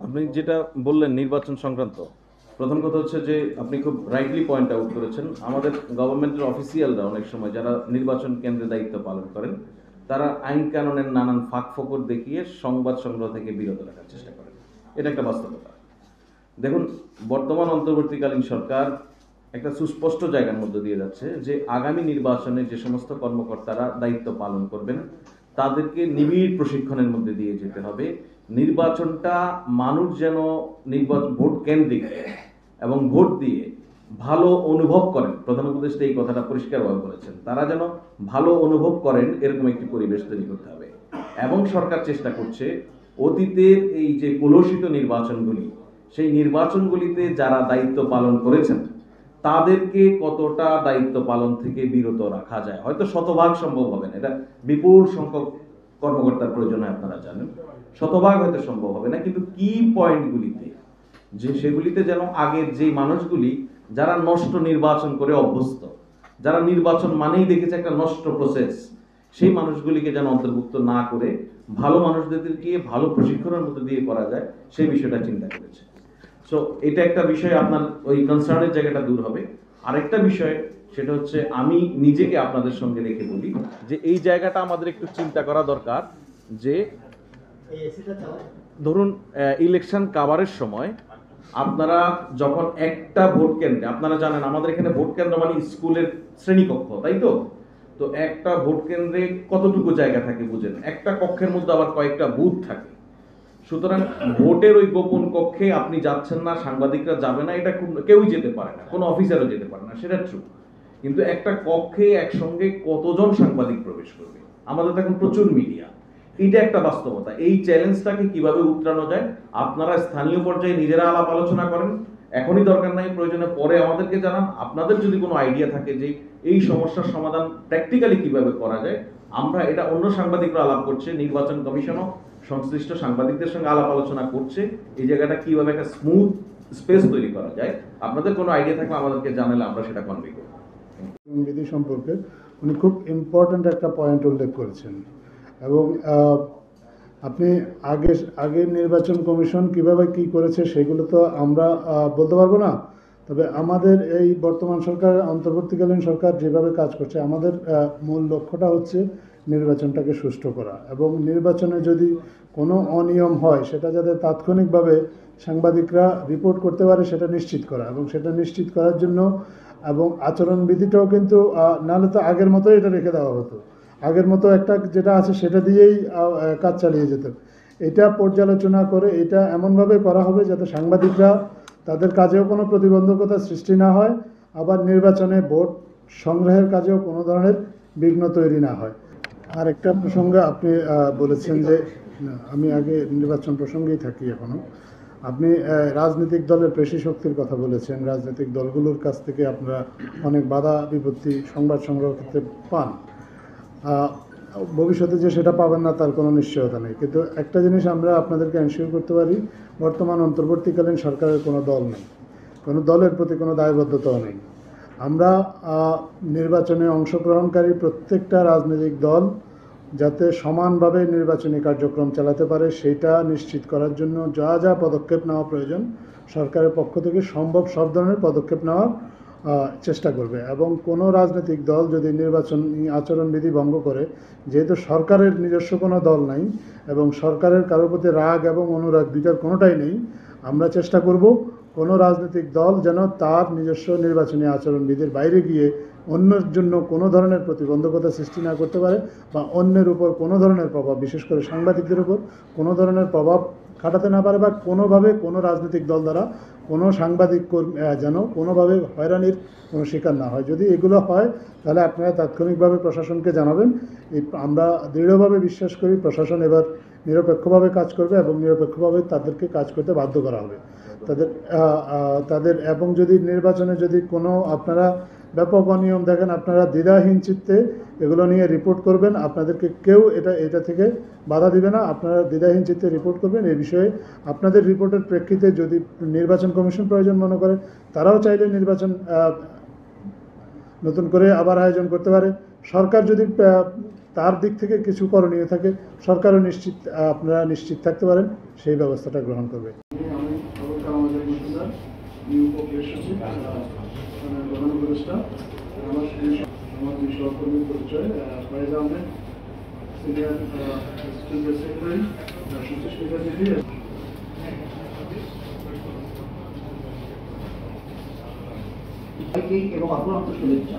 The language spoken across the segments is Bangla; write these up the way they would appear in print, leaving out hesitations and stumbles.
আপনি যেটা বললেন নির্বাচন সংক্রান্ত, প্রথম কথা হচ্ছে যে আপনি খুব রাইটলি পয়েন্ট আউট করেছেন। আমাদের গভর্নমেন্টের অফিসিয়ালরা অনেক সময় যারা নির্বাচন কেন্দ্রে দায়িত্ব পালন করেন, তারা আইন কানুনের নানান ফাঁক ফোকর দেখিয়ে সংবাদ সংগ্রহ থেকে বিরত রাখার চেষ্টা করেন। এটা একটা বাস্তবতা। দেখুন, বর্তমান অন্তর্বর্তীকালীন সরকার একটা সুস্পষ্ট জায়গার মধ্যে দিয়ে যাচ্ছে যে আগামী নির্বাচনে যে সমস্ত কর্মকর্তারা দায়িত্ব পালন করবেন তাদেরকে নিবিড় প্রশিক্ষণের মধ্যে দিয়ে যেতে হবে। নির্বাচনটা মানুষ যেন ভোট কেন্দ্রিক এবং ভোট দিয়ে ভালো অনুভব করেন, প্রধান উপদেষ্টা এই কথাটা পরিষ্কারভাবে বলেছেন, তারা যেন ভালো অনুভব করেন এরকম একটি পরিবেশ তৈরি করতে হবে। এবং সরকার চেষ্টা করছে অতীতের এই যে কলুষিত নির্বাচনগুলি, সেই নির্বাচনগুলিতে যারা দায়িত্ব পালন করেছেন তাদেরকে কতটা দায়িত্ব পালন থেকে বিরত রাখা যায়। হয়তো শতভাগ সম্ভব হবে না, এটা বিপুল সংখ্যক কর্মকর্তার প্রয়োজন হয়, আপনারা জানেন, শতভাগ হয়তো সম্ভব হবে না, কিন্তু কি পয়েন্টগুলিতে যে সেগুলিতে যেন আগের যে মানুষগুলি যারা নষ্ট নির্বাচন করে অভ্যস্ত, যারা নির্বাচন মানেই দেখেছে একটা নষ্ট প্রসেস, সেই মানুষগুলিকে যেন অন্তর্ভুক্ত না করে ভালো মানুষদেরকে ভালো প্রশিক্ষণের মধ্যে দিয়ে করা যায়, সেই বিষয়টা চিন্তা করেছে। সো এটা একটা বিষয়, আপনার ওই কনসার্নের জায়গাটা দূর হবে। আরেকটা বিষয় সেটা হচ্ছে আমি নিজেকে আপনাদের সঙ্গে রেখে বলি যে এই জায়গাটা আমাদের একটু চিন্তা করা দরকার যে ধরুন ইলেকশন কাভারের সময় আপনারা যখন একটা ভোট কেন্দ্রে, আপনারা জানেন আমাদের এখানে ভোট কেন্দ্র মানে স্কুলের শ্রেণীকক্ষ, তাই তো? তো একটা ভোট কেন্দ্রে কতটুকু জায়গা থাকে বুঝেন, একটা কক্ষের মধ্যে আবার কয়েকটা বুথ থাকে। সুতরাং ভোটের ওই গোপন কক্ষে আপনি যাচ্ছেন না, সাংবাদিকরা যাবে না, এটা কেউই যেতে পারে না, কোনো অফিসারও যেতে পারে না, সেটা ট্রু। কিন্তু একটা কক্ষে একসঙ্গে কতজন সাংবাদিক প্রবেশ করবে? আমাদের তো এখন প্রচুর মিডিয়া, এটা একটা বাস্তবতা। এই চ্যালেঞ্জটাকে কিভাবে উতরানো যায় আপনারা স্থানীয় পর্যায়ে নিজেরা আলাপ আলোচনা করেন, এখনই দরকার নাই, প্রয়োজনে পরে আমাদেরকে জানান। আপনাদের যদি কোনো আইডিয়া থাকে যে এই সমস্যার সমাধান প্র্যাকটিক্যালি কিভাবে করা যায়, আমরা এটা অন্য সাংবাদিকরা আলাপ করছে, নির্বাচন কমিশনও সংশ্লিষ্ট সাংবাদিকদের সঙ্গে আলাপ আলোচনা করছে, এই জায়গাটা কিভাবে একটা স্মুথ স্পেস তৈরি করা যায়। আপনাদের কোনো আইডিয়া থাকলে আমাদেরকে জানালে আমরা সেটা কনভে করব। বিধি সম্পর্কে উনি খুব ইম্পর্ট্যান্ট একটা পয়েন্ট উল্লেখ করেছেন। এবং আপনি আগের নির্বাচন কমিশন কিভাবে কি করেছে সেগুলো তো আমরা বলতে পারবো না, তবে আমাদের এই বর্তমান সরকার, অন্তর্বর্তীকালীন সরকার যেভাবে কাজ করছে, আমাদের মূল লক্ষ্যটা হচ্ছে নির্বাচনটাকে সুষ্ঠু করা এবং নির্বাচনে যদি কোনো অনিয়ম হয় সেটা যাতে তাৎক্ষণিকভাবে সাংবাদিকরা রিপোর্ট করতে পারে সেটা নিশ্চিত করা, এবং সেটা নিশ্চিত করার জন্য এবং আচরণবিধিটাও কিন্তু নাহলে তো আগের মতো এটা রেখে দেওয়া হতো, আগের মতো একটা যেটা আছে সেটা দিয়েই কাজ চালিয়ে যেত। এটা পর্যালোচনা করে এটা এমনভাবে করা হবে যাতে সাংবাদিকরা তাদের কাজেও কোনো প্রতিবন্ধকতা সৃষ্টি না হয়, আবার নির্বাচনে ভোট সংগ্রহের কাজেও কোনো ধরনের বিঘ্ন তৈরি না হয়। আর একটা প্রসঙ্গে আপনি বলেছেন যে, আমি আগে নির্বাচন প্রসঙ্গেই থাকি এখনও, আপনি রাজনৈতিক দলের পেশি শক্তির কথা বলেছেন। রাজনৈতিক দলগুলোর কাছ থেকে আপনারা অনেক বাধা বিপত্তি সংবাদ সংগ্রহ করতে পান, ভবিষ্যতে যে সেটা পাবেন না তার কোনো নিশ্চয়তা নেই। কিন্তু একটা জিনিস আমরা আপনাদেরকে এনশিওর করতে পারি, বর্তমান অন্তর্বর্তীকালীন সরকারের কোনো দল নেই, কোনো দলের প্রতি কোনো দায়বদ্ধতাও নেই। আমরা নির্বাচনে অংশগ্রহণকারী প্রত্যেকটা রাজনৈতিক দল যাতে সমানভাবে নির্বাচনী কার্যক্রম চালাতে পারে সেটা নিশ্চিত করার জন্য যা যা পদক্ষেপ নেওয়া প্রয়োজন সরকারের পক্ষ থেকে সম্ভব সব ধরনের পদক্ষেপ নেওয়ার চেষ্টা করবে। এবং কোনো রাজনৈতিক দল যদি নির্বাচনী আচরণবিধি ভঙ্গ করে, যেহেতু সরকারের নিজস্ব কোনো দল নাই এবং সরকারের কারোর প্রতি রাগ এবং অনুরাগ দুইটার কোনোটাই নেই, আমরা চেষ্টা করব কোনো রাজনৈতিক দল যেন তার নিজস্ব নির্বাচনী আচরণবিধির বাইরে গিয়ে অন্যের জন্য কোনো ধরনের প্রতিবন্ধকতা সৃষ্টি না করতে পারে বা অন্যের উপর কোনো ধরনের প্রভাব, বিশেষ করে সাংবাদিকদের উপর কোনো ধরনের প্রভাব খাটাতে না পারে, বা কোনোভাবে কোনো রাজনৈতিক দল দ্বারা কোনো সাংবাদিক যেন কোনোভাবে হয়রানির কোনো শিকার না হয়। যদি এগুলো হয় তাহলে আপনারা তাৎক্ষণিকভাবে প্রশাসনকে জানাবেন। আমরা দৃঢ়ভাবে বিশ্বাস করি প্রশাসন এবার নিরপেক্ষভাবে কাজ করবে এবং নিরপেক্ষভাবে তাদেরকে কাজ করতে বাধ্য করা হবে তাদের এবং যদি নির্বাচনে যদি কোনো আপনারা ব্যাপক অনিয়ম দেখেন, আপনারা দ্বিধাহীন চিত্তে এগুলো নিয়ে রিপোর্ট করবেন, আপনাদেরকে কেউ এটা থেকে বাধা দিবে না, আপনারা দ্বিধাহীন চিত্তে রিপোর্ট করবেন। এই বিষয়ে আপনাদের রিপোর্টের প্রেক্ষিতে যদি নির্বাচন কমিশন প্রয়োজন মনে করে, তারাও চাইলে নির্বাচন নতুন করে আবার আয়োজন করতে পারে। সরকার যদি তার দিক থেকে কিছু করণীয় থাকে সরকারও নিশ্চিত, আপনারা নিশ্চিত থাকতে পারেন সেই ব্যবস্থাটা গ্রহণ করবে। আমি আমাদের নিউ উপদেশ সচিব, প্রধান উপদেষ্টা, আমার দুই সহকর্মীর পরিচয় ফয়েজ আহমেদ, সিনিয়র সেক্রেটারি, সুচিস্মিতা দিদি। এবং অপরান্ত শুভেচ্ছা।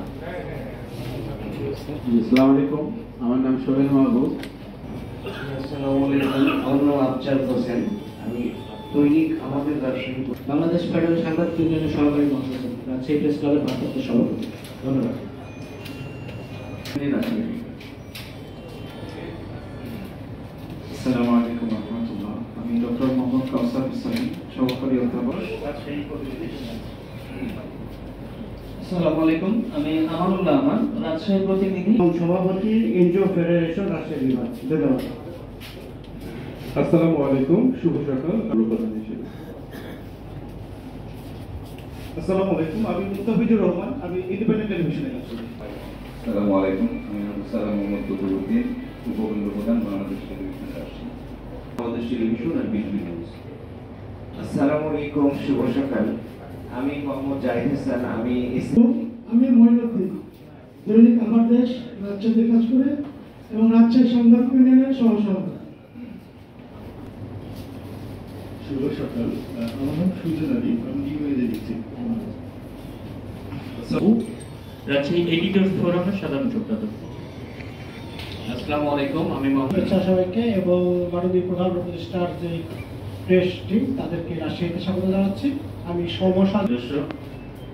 আসসালামু আলাইকুম, আমার নাম সোহেল মাহবুব। আসসালামু আলাইকুম, আমার নাম আফজাল হোসেন। আমি দৈনিক আমাদের ব্যবসায়ী বাংলাদেশ ফেডারেল সাংবাদিক ইউনিয়নের সহকারী মহাসচিব, রাজশাহী প্রেস ক্লাবের ভারপ্রাপ্ত সভাপতি। ধন্যবাদ। আসসালামু আলাইকুম রহমতুল্লাহ। আমি ডক্টর মোহাম্মদ কাউসার হোসেন, সহকারী অধ্যাপক। আসসালামু আলাইকুম, আমি আমানুল্লাহ আমান, রাজশাহী প্রতিনিধি এবং সভাপতি এনজিও ফেডারেশন রাজশাহী বিভাগ। ধন্যবাদ। আসসালামু আলাইকুম, শুভ সকাল। প্রধান হিসেবে আসসালামু আলাইকুম, আমি মুস্তাফিজুর রহমান, আমি ইন্ডিপেন্ডেন্ট টেলিভিশনে কাজ করি। আসসালামু আলাইকুম, আমি আবু সালাম মোহাম্মদ বদরুদ্দিন, উপকেন্দ্র প্রধান, বাংলাদেশ টেলিভিশন রাজশাহী। বাংলাদেশ টেলিভিশন আর বিজলি নিউজ। আসসালামু আলাইকুম, শুভ সকাল। আমি মোহাম্মদ জাহিদ হাসান, আমি আমি মঈনুদ্দিন, দৈনিক আমার দেশ রাজশাহীতে কাজ করে এবং রাজশাহী সাংবাদিক ইউনিয়নের সহসভাপতি। শুভ সকাল, আমার নাম সুজন আলী, আমি ইউএতে দিচ্ছি। রাজশাহী এডিটর ফোরামের সাধারণ সম্পাদক। আসসালামু আলাইকুম, আমি মোহাম্মদ শুভেচ্ছা সবাইকে এবং মাননীয় প্রধান উপদেষ্টার যে প্রেস টিম তাদেরকে রাজশাহীতে স্বাগত জানাচ্ছি। আমি Shamshad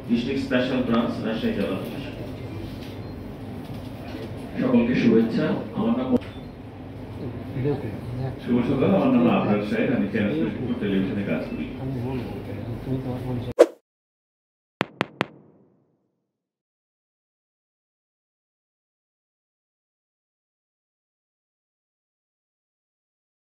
district special branch Rajshahi জেলা। সকলকে শুভেচ্ছা। আমার নাম শুভ সকাল, আমার নাম আবরার সাহেব, আমি টেলিভিশনে কাজ করি।